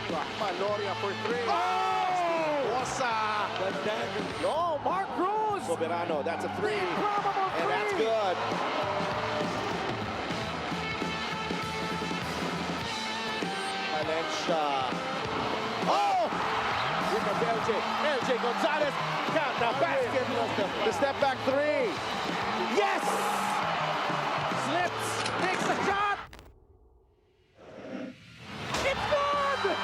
Maloria for three. Oh! Osa. No, Mark Cruz. Soberano, that's a three. Improbable And that's three. good. Valencia. Oh! Here comes LJ. LJ Gonzalez. Count the basket. The step back three. Yes! Slips, takes the shot. It's good!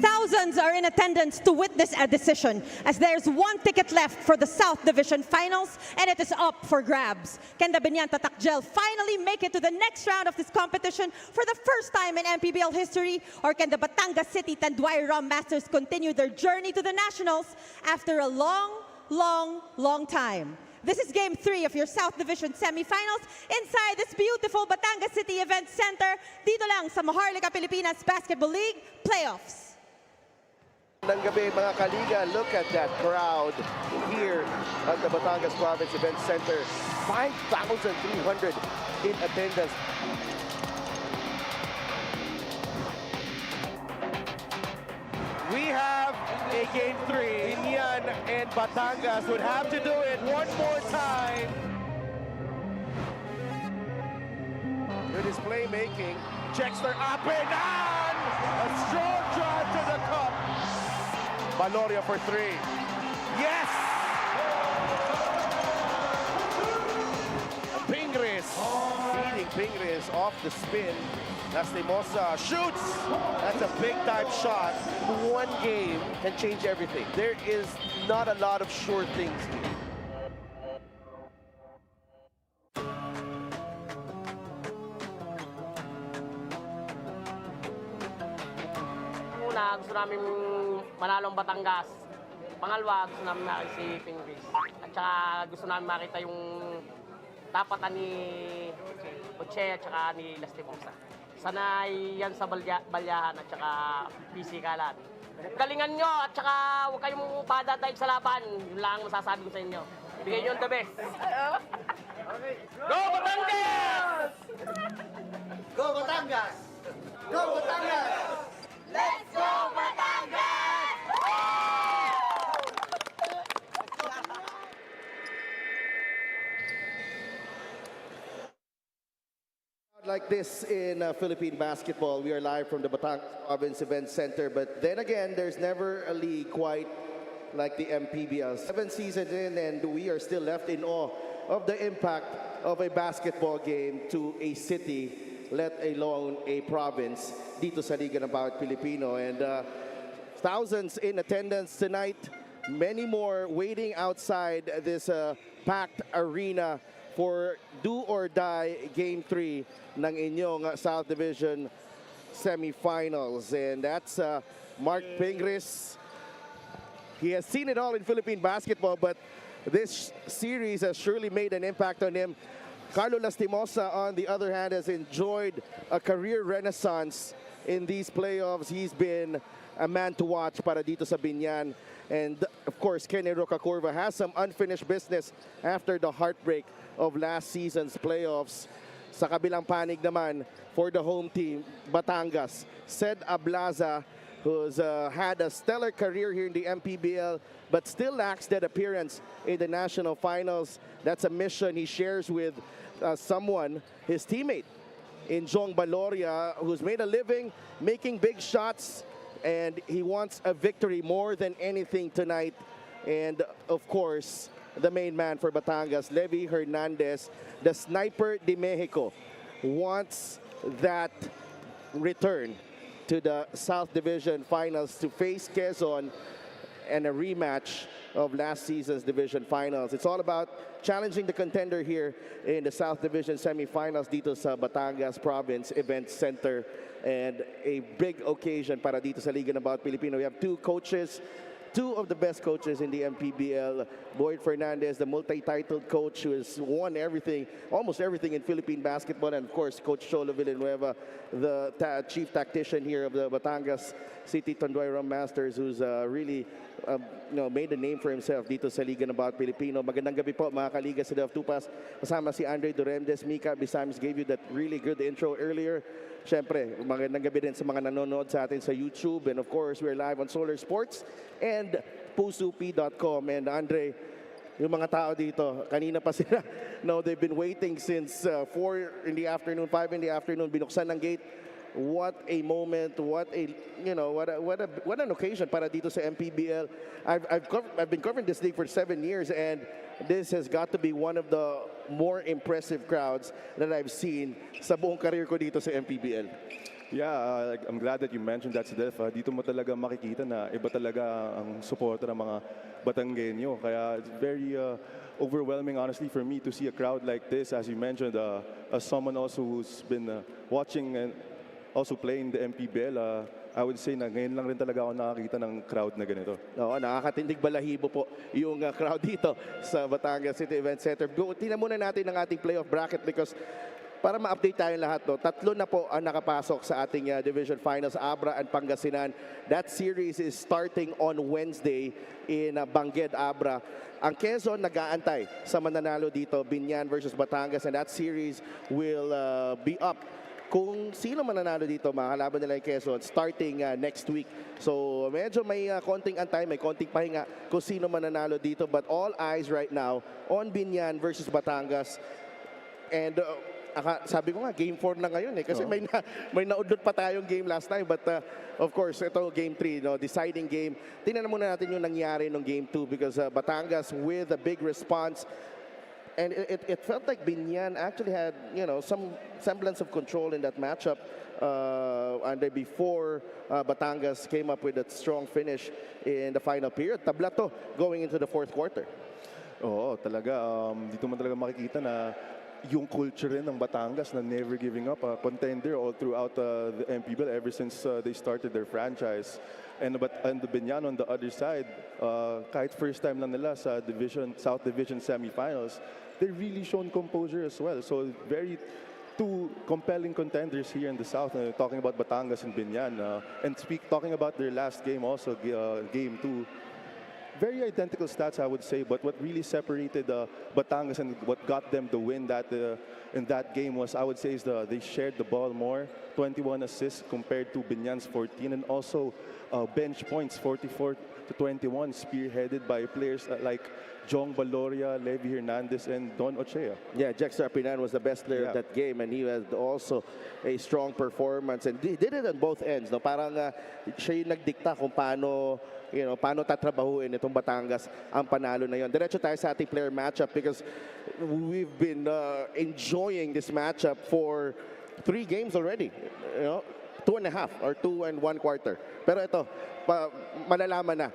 Thousands are in attendance to witness a decision, as there's one ticket left for the South Division Finals, and it is up for grabs. Can the Biñan Tatakgel finally make it to the next round of this competition for the first time in MPBL history, or can the Batangas City Tanduay Rum Masters continue their journey to the Nationals after a long time? This is Game 3 of your South Division Semifinals inside this beautiful Batangas City Event Center, dito lang sa Maharlika Pilipinas Basketball League Playoffs. Ng gabi mga kaliga, look at that crowd here at the Batangas Province Event Center. 5,300 in attendance. We have a Game 3. Biñan and Batangas would have to do it one more time. With his playmaking, checks their up and down. A strong drive to the cup. Maloria for three. Yes! Pingris. Feeding Pingris off the spin. Lastimosa shoots. That's a big-time shot. One game can change everything. There is not a lot of sure things here. Una, gusto namin manalong Batangas. Pangalawa, gusto namin makita si Pingris. At saka gusto namin makita yung tapatan ni Oche at saka ni Lastimosa. Sana yan sa balyahan at saka pisikalan. Galingan nyo at saka huwag kayong padadaig sa laban. Yun lang masasabi ko sa inyo. Bigay nyo the best. Go Batangas! Go Batangas! Go Batangas! Let's go Batangas! Like this in Philippine basketball, we are live from the Batangas Province Event Center, but then again, there's never a league quite like the MPBL. 7 seasons in, and we are still left in awe of the impact of a basketball game to a city, let alone a province, dito sa Liga ng Bawat Pilipino. And thousands in attendance tonight, many more waiting outside this packed arena for do or die Game 3 ng inyong South Division Semifinals. And that's Mark Pingris. He has seen it all in Philippine basketball, but this series has surely made an impact on him. Carlo Lastimosa, on the other hand, has enjoyed a career renaissance in these playoffs. He's been a man to watch para dito sa Biñan. And of course, Kenny Rocacurva has some unfinished business after the heartbreak of last season's playoffs. Sa kabilang panig naman for the home team, Batangas, Ced Ablaza, who's had a stellar career here in the MPBL, but still lacks that appearance in the national finals. That's a mission he shares with someone, his teammate, in Jong Baloria, who's made a living making big shots, and he wants a victory more than anything tonight. And of course, the main man for Batangas, Levi Hernandez, the sniper de Mexico, wants that return to the South Division Finals to face Quezon and a rematch of last season's Division Finals. It's all about challenging the contender here in the South Division Semifinals dito sa Batangas Province Event Center, and a big occasion para dito sa Liga ng Bawat Pilipino. We have two coaches two of the best coaches in the MPBL. Boyd Fernandez, the multi-titled coach who has won everything, almost everything in Philippine basketball, and of course, Coach Cholo Villanueva, the chief tactician here of the Batangas City Tondoy Rum Masters, who's really made a name for himself dito sa Liga ng Bawat Pilipino. Magandang gabi po mga kaliga sa Def Tupas. Kasama si Andre Duremdes. Mika Bisamis gave you that really good intro earlier. Siyempre, magandang gabi din sa mga nanonood sa atin sa YouTube. And of course, we're live on Solar Sports and pusupi.com. And Andre, yung mga tao dito, kanina pa sila, no, they've been waiting since 4 in the afternoon, 5 in the afternoon, binuksan ng gate. What a moment, what an occasion para dito sa MPBL. I've been covering this league for 7 years, and this has got to be one of the more impressive crowds that I've seen sa buong career ko dito sa MPBL. Yeah, I'm glad that you mentioned that, Steph. Dito mo talaga makikita na iba talaga ang suporta ng mga Batanggenyo. Kaya it's very overwhelming, honestly, for me to see a crowd like this. As you mentioned, as someone also who's been watching and also playing the MPBL, I would say na ngayon lang rin talaga ako nakakita ng crowd na ganito. Oo, nakakatindig balahibo po yung crowd dito sa Batangas City Event Center. Tingnan muna natin ang ating playoff bracket because para ma-update tayong lahat, no, 3 na po ang nakapasok sa ating Division Finals, Abra and Pangasinan. That series is starting on Wednesday in Bangged, Abra. Ang Quezon nag-aantay sa mananalo dito, Biñan versus Batangas, and that series will be up kung sino mananalo dito, makakalaban nila yung Quezon starting next week. So medyo may konting antay, may konting pahinga kung sino mananalo dito. But all eyes right now on Biñan versus Batangas. And sabi ko nga, Game 4 na ngayon eh. Kasi may naudlot pa tayong game last time. But of course, ito Game 3, no, deciding game. Tingnan muna natin yung nangyari ng Game 2 because Batangas with a big response. And it felt like Biñan actually had, some semblance of control in that matchup. And before Batangas came up with a strong finish in the final period. Tabla to going into the fourth quarter. Oo, talaga. Dito mo talaga makikita na yung culture rin ng Batangas na never giving up, a contender all throughout the MPBL ever since they started their franchise. And the Biñan on the other side, kahit first time lang nila sa South Division Semifinals, they really shown composure as well. So two compelling contenders here in the South, talking about Batangas and Biñan. And talking about their last game also, Game 2, very identical stats, I would say, but what really separated Batangas and what got them the win in that game was, I would say, is they shared the ball more, 21 assists compared to Biñan's 14, and also bench points, 44-21, spearheaded by players like Jong Baloria, Levi Hernandez, and Don Ochea. Yeah, Jexter Apinan was the best player of that game, and he had also a strong performance, and he did it on both ends. No? Parang siya yung nagdikta kung paano tatrabahuin itong Batangas ang panalo na yon. Diretso tayo sa ating player matchup because we've been enjoying this matchup for 3 games already. 2.5 or 2 1/4. Pero ito, malalaman na.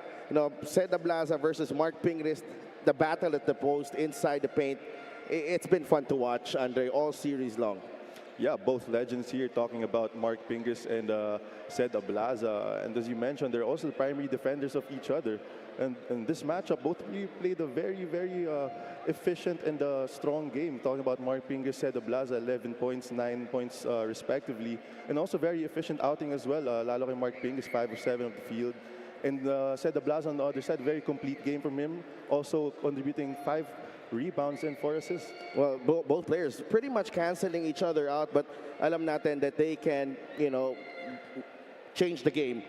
Seda Blaza versus Mark Pingris, the battle at the post inside the paint. It's been fun to watch, Andre, all series long. Yeah, both legends here talking about Mark Pingris and Seda Blaza. And as you mentioned, they're also the primary defenders of each other. And this matchup, both really played a very, very efficient and strong game. Talking about Mark Pingris, Seda Blaza, 11 points, 9 points respectively. And also very efficient outing as well. Lalo kay Mark Pingris, 5 of 7 of the field. And Seda Blaza on the other side, very complete game from him. Also contributing 5 rebounds and 4 assists. Well, both players pretty much canceling each other out, but alam natin that they can, change the game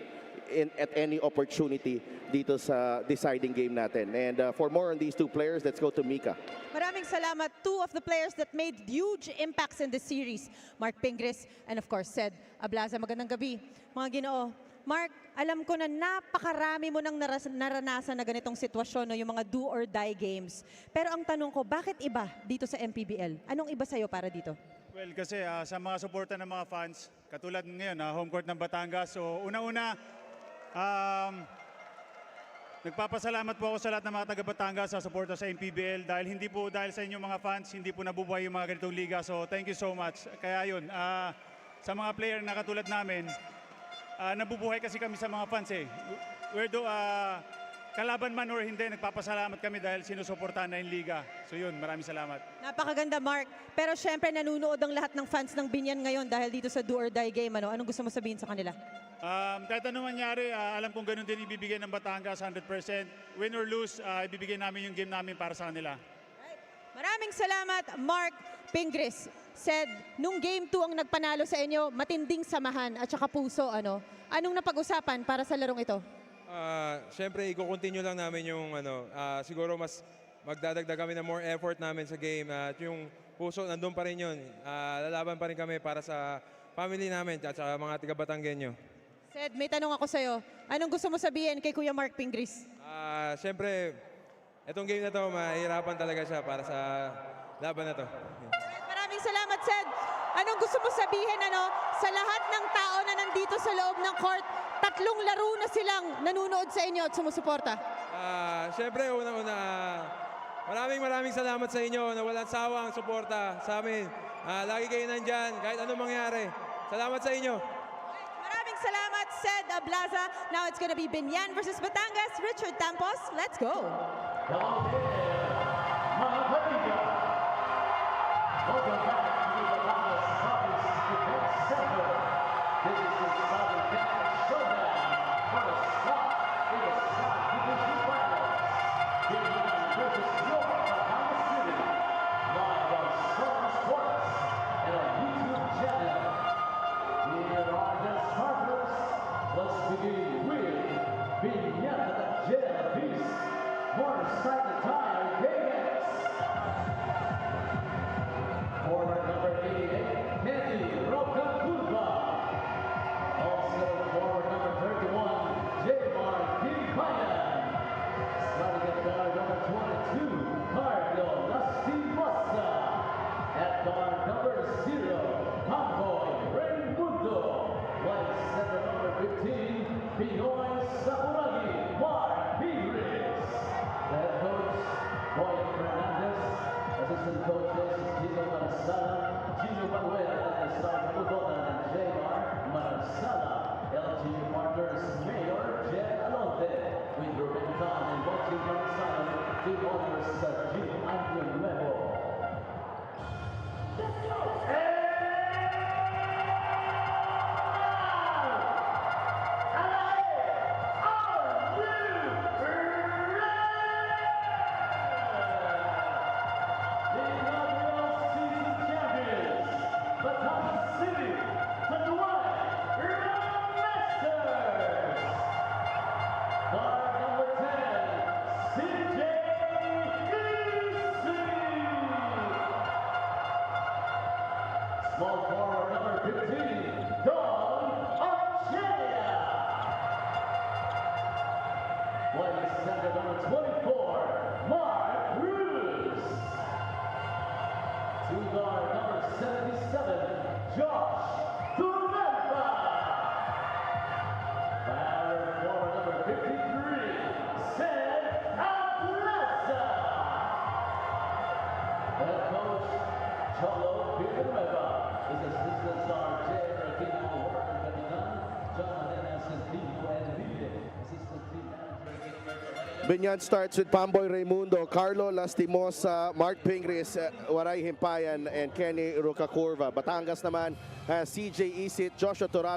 at any opportunity dito sa deciding game natin. And for more on these 2 players, let's go to Mika. Maraming salamat. 2 of the players that made huge impacts in this series, Mark Pingris and of course Sed Ablaza. Magandang gabi, mga Ginoo. Mark, alam ko na napakarami mo nang naranasan na ganitong sitwasyon, yung mga do or die games. Pero ang tanong ko, bakit iba dito sa MPBL? Anong iba sa'yo para dito? Well, kasi sa mga suporta ng mga fans, katulad ngayon, home court ng Batangas. So, una-una, nagpapasalamat po ako sa lahat ng mga taga-Batangas sa suporta sa MPBL dahil hindi po dahil sa inyong mga fans, hindi po nabubuhay yung mga ganitong liga. So, thank you so much. Kaya yun, sa mga player na katulad namin, nabubuhay kasi kami sa mga fans eh. kalaban man or hindi, nagpapasalamat kami dahil sinusuportahan na yung liga. So yun, maraming salamat. Napakaganda, Mark. Pero syempre, nanunood ang lahat ng fans ng Biñan ngayon dahil dito sa Do or Die game. Anong gusto mo sabihin sa kanila? Kahit anong mangyari, alam kong ganun din ibibigay ng Batangas 100%. Win or lose, ibibigay namin yung game namin para sa kanila. Maraming salamat, Mark Pingris. Said, nung game 2 ang nagpanalo sa inyo, matinding samahan at saka puso. Anong napag-usapan para sa larong ito? Siyempre, i-continue lang namin yung siguro mas magdadagdag kami ng more effort namin sa game at yung puso nandun pa rin yun. Lalaban pa rin kami para sa family namin at sa mga taga-Batanggenyo. Said, may tanong ako sa'yo. Anong gusto mo sabihin kay Kuya Mark Pingris? Siyempre, itong game na to, mahirapan talaga siya para sa laban na to. Maraming salamat, Sed. Anong gusto mo sabihin sa lahat ng tao na nandito sa loob ng court? 3 laro na silang nanunood sa inyo at sumusuporta. Siyempre, una-una, maraming salamat sa inyo na walang sawang suporta sa amin. Lagi kayo nandyan, kahit anong mangyari. Salamat sa inyo. Maraming salamat, Sed Ablaza. Now it's gonna be Biñan versus Batangas. Richard Tampos, let's go. Welcome back to the Batangas Province Event Center. This is the Southern Catholic Showdown for the spot in the South Division Finals. Biñan versus York, Batangas City. Live on Southern Sports and on YouTube channel. Here are the starters. Let's begin with Biñan at the Jail Beast. Motorcycle tire KX. Forward number 88, Kenny Rocaculpa. Also forward number 31, J.R. Biñan. Starting at guard number 22, Carlo Lastimosa. At guard number 0, Pamboy Raimundo. Playing center number 15, Pinoy Sakuragi, Mark Pingris. The head coach, Boy Fernandez. Assistant coaches, Gino Marsala, Gino Manuel, and Sergeant Udona, and J.R. Marsala. LG partners, Mayor Jed Alonte, with Ruben Tan and coaching Marsala, team owners, Gino Anton Levo. Let's go! Small forward number 15, Don Archea. Playing center number 24, Mark Cruz. Two guard number 77, Josh Turempa. Power forward number 53, Sed Ablaza. Head coach, Cholo Villanueva. His assistants are Jay Aquino, Warren Canigan, John Manenas, and Lino Enrique. Assistant team manager. Biñan starts with Pamboy Raimundo, Carlo Lastimosa, Mark Pingris, Waray Himpayan, and Kenny Rocaculpa. Batangas naman has CJ Isit, Joshua Toral.